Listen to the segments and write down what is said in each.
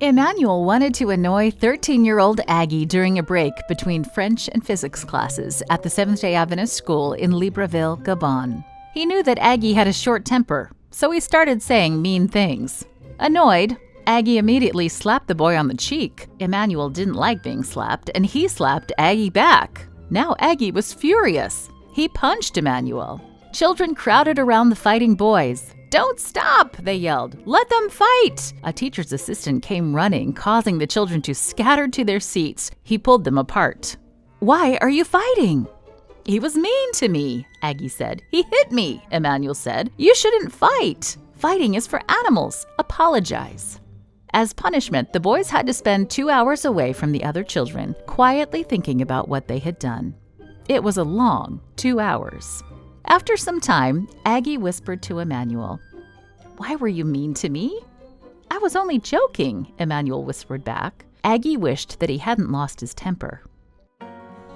Emmanuel wanted to annoy 13-year-old Aggie during a break between French and physics classes at the Seventh-day Adventist school in Libreville, Gabon. He knew that Aggie had a short temper, so he started saying mean things. Annoyed, Aggie immediately slapped the boy on the cheek. Emmanuel didn't like being slapped, and he slapped Aggie back. Now Aggie was furious. He punched Emmanuel. Children crowded around the fighting boys. "Don't stop!" they yelled. "Let them fight!" A teacher's assistant came running, causing the children to scatter to their seats. He pulled them apart. "Why are you fighting?" "He was mean to me," Aggie said. "He hit me," Emmanuel said. "You shouldn't fight. Fighting is for animals. Apologize." As punishment, the boys had to spend 2 hours away from the other children, quietly thinking about what they had done. It was a long 2 hours. After some time, Aggie whispered to Emmanuel, "Why were you mean to me?" "I was only joking," Emmanuel whispered back. Aggie wished that he hadn't lost his temper.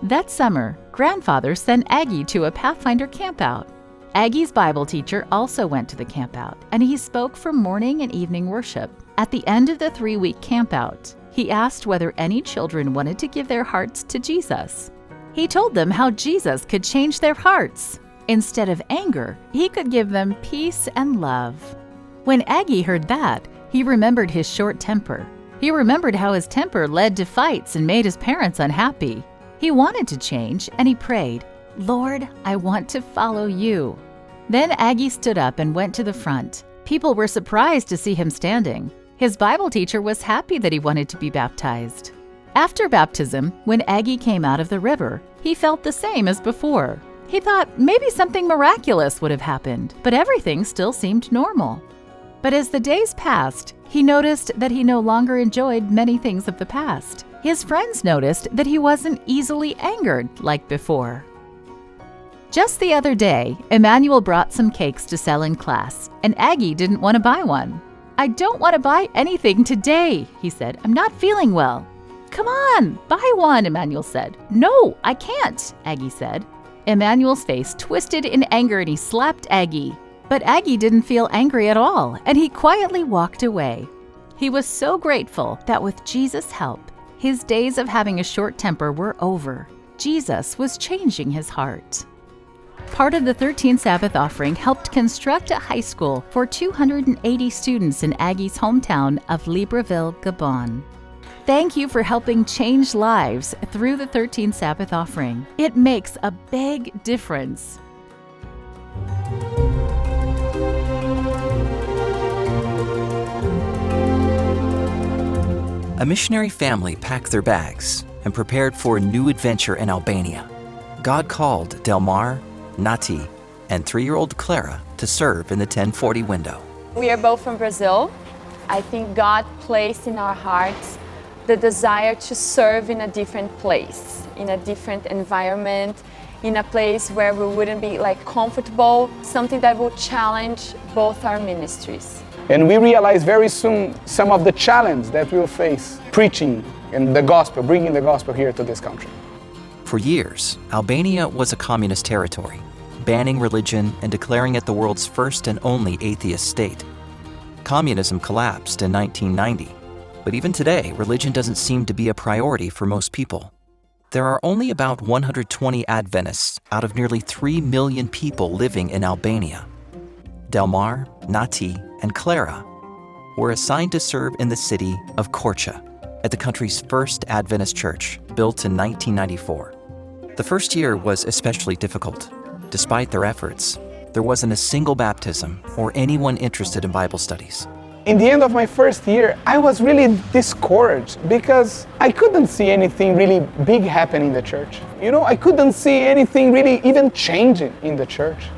That summer, Grandfather sent Aggie to a Pathfinder campout. Aggie's Bible teacher also went to the campout, and he spoke for morning and evening worship. At the end of the 3-week campout, he asked whether any children wanted to give their hearts to Jesus. He told them how Jesus could change their hearts. Instead of anger, he could give them peace and love. When Aggie heard that, he remembered his short temper. He remembered how his temper led to fights and made his parents unhappy. He wanted to change, and he prayed, "Lord, I want to follow you." Then Aggie stood up and went to the front. People were surprised to see him standing. His Bible teacher was happy that he wanted to be baptized. After baptism, when Aggie came out of the river, he felt the same as before. He thought maybe something miraculous would have happened, but everything still seemed normal. But as the days passed, he noticed that he no longer enjoyed many things of the past. His friends noticed that he wasn't easily angered like before. Just the other day, Emmanuel brought some cakes to sell in class, and Aggie didn't want to buy one. "I don't want to buy anything today," he said. "I'm not feeling well." "Come on, buy one," Emmanuel said. "No, I can't," Aggie said. Emmanuel's face twisted in anger and he slapped Aggie. But Aggie didn't feel angry at all, and he quietly walked away. He was so grateful that with Jesus' help, his days of having a short temper were over. Jesus was changing his heart. Part of the 13th Sabbath offering helped construct a high school for 280 students in Aggie's hometown of Libreville, Gabon. Thank you for helping change lives through the 13th Sabbath offering. It makes a big difference. A missionary family packed their bags and prepared for a new adventure in Albania. God called Delmar, Nati, and 3-year-old Clara to serve in the 1040 window. We are both from Brazil. I think God placed in our hearts the desire to serve in a different place, in a different environment, in a place where we wouldn't be comfortable, something that will challenge both our ministries. And we realized very soon some of the challenge that we'll face preaching and the gospel, bringing the gospel here to this country. For years, Albania was a communist territory, banning religion and declaring it the world's first and only atheist state. Communism collapsed in 1990. But even today, religion doesn't seem to be a priority for most people. There are only about 120 Adventists out of nearly 3 million people living in Albania. Delmar, Nati, and Clara were assigned to serve in the city of Korça at the country's first Adventist church, built in 1994. The first year was especially difficult. Despite their efforts, there wasn't a single baptism or anyone interested in Bible studies. In the end of my first year, I was really discouraged because I couldn't see anything really big happen in the church. I couldn't see anything really even changing in the church.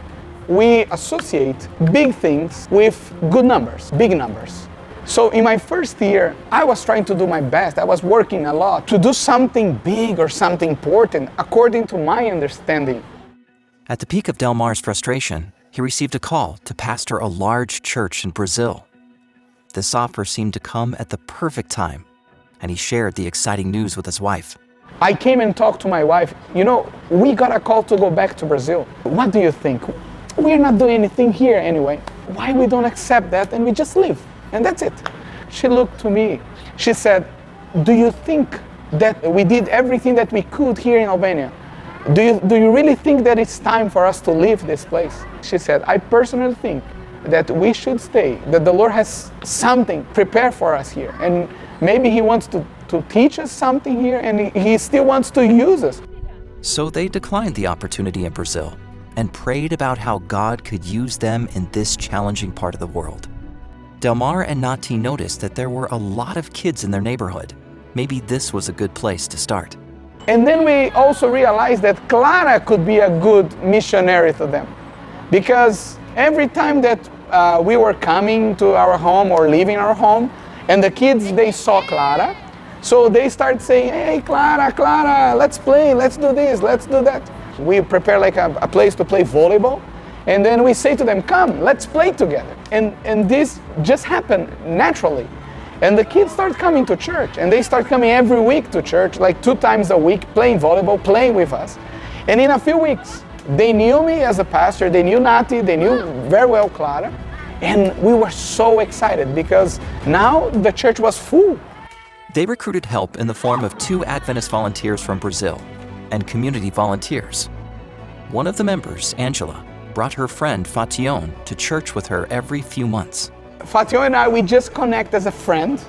We associate big things with good numbers, big numbers. So in my first year, I was trying to do my best. I was working a lot to do something big or something important according to my understanding. At the peak of Delmar's frustration, he received a call to pastor a large church in Brazil. This offer seemed to come at the perfect time, and he shared the exciting news with his wife. I came and talked to my wife. We got a call to go back to Brazil. What do you think? We're not doing anything here anyway. Why we don't accept that and we just leave? And that's it. she looked to me. She said, do you think that we did everything that we could here in Albania? Do you really think that it's time for us to leave this place? She said, I personally think that we should stay, that the Lord has something prepared for us here. And maybe He wants to teach us something here, and He still wants to use us. So they declined the opportunity in Brazil and prayed about how God could use them in this challenging part of the world. Delmar and Nati noticed that there were a lot of kids in their neighborhood. Maybe this was a good place to start. And then we also realized that Clara could be a good missionary to them. Because every time that we were coming to our home or leaving our home, and the kids, they saw Clara, so they started saying, hey, Clara, let's play, let's do this, let's do that. We prepare like a place to play volleyball, and then we say to them, come, let's play together. And this just happened naturally. And the kids start coming to church, and they start coming every week to church, like 2 times a week, playing volleyball, playing with us. And in a few weeks, they knew me as a pastor, they knew Nati, they knew very well Clara, and we were so excited because now the church was full. They recruited help in the form of 2 Adventist volunteers from Brazil and community volunteers. One of the members, Angela, brought her friend Fation to church with her every few months. Fation and I, we just connect as a friend,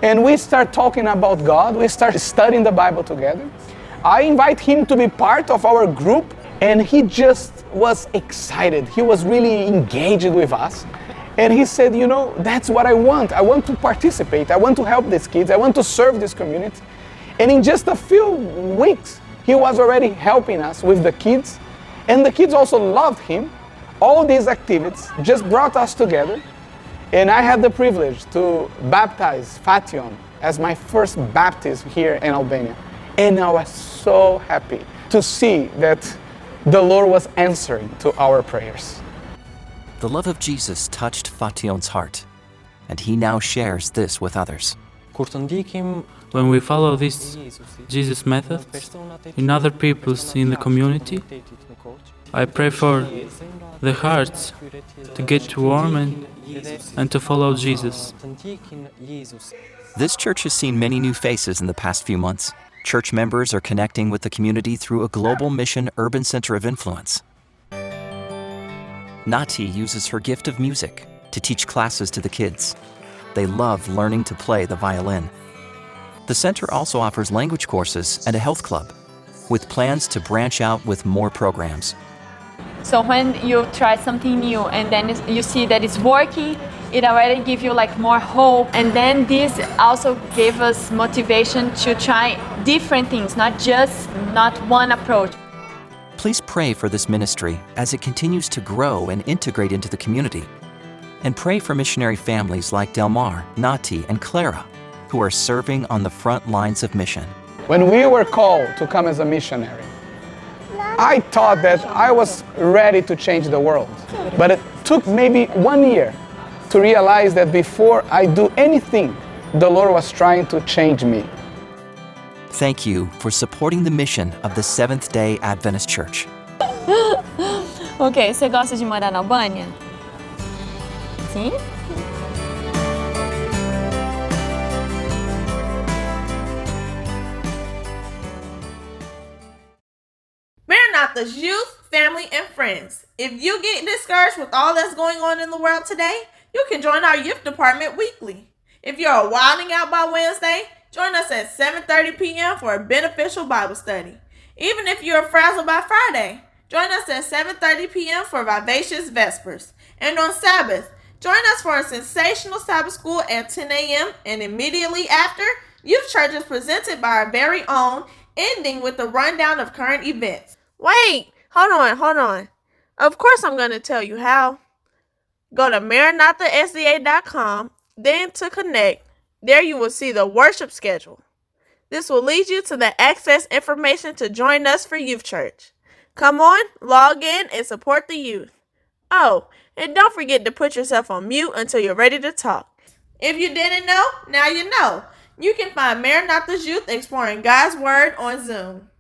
and we start talking about God, we start studying the Bible together. I invite him to be part of our group, and he just was excited. He was really engaged with us. And he said, you know, that's what I want. I want to participate. I want to help these kids. I want to serve this community. And in just a few weeks, he was already helping us with the kids. And the kids also loved him. All these activities just brought us together. And I had the privilege to baptize Fation as my first baptism here in Albania. And I was so happy to see that the Lord was answering to our prayers. The love of Jesus touched Fation's heart, and he now shares this with others. When we follow this Jesus method in other peoples in the community, I pray for the hearts to get warm and to follow Jesus. This church has seen many new faces in the past few months. Church members are connecting with the community through a global mission urban center of influence. Nati uses her gift of music to teach classes to the kids. They love learning to play the violin. The center also offers language courses and a health club, with plans to branch out with more programs. So when you try something new and then you see that it's working, it already gives you like more hope. And then this also gave us motivation to try different things, not one approach. Please pray for this ministry as it continues to grow and integrate into the community. And pray for missionary families like Delmar, Nati, and Clara, who are serving on the front lines of mission. When we were called to come as a missionary, I thought that I was ready to change the world. But it took maybe 1 year to realize that before I do anything, the Lord was trying to change me. Thank you for supporting the mission of the Seventh-day Adventist Church. Ok, você gosta de morar na Albânia? Sim? Maranatha's youth, family, and friends. If you get discouraged with all that's going on in the world today, you can join our youth department weekly. If you're wilding out by Wednesday, join us at 7:30 p.m. for a beneficial Bible study. Even if you're frazzled by Friday, join us at 7:30 p.m. for Vivacious Vespers. And on Sabbath, join us for a sensational Sabbath school at 10 a.m. And immediately after, Youth Church is presented by our very own, ending with a rundown of current events. Wait, hold on. Of course I'm going to tell you how. Go to MaranathaSDA.com, then to connect. There you will see the worship schedule. This will lead you to the access information to join us for Youth Church. Come on, log in, and support the youth. Oh, and don't forget to put yourself on mute until you're ready to talk. If you didn't know, now you know. You can find Maranatha's Youth exploring God's Word on Zoom.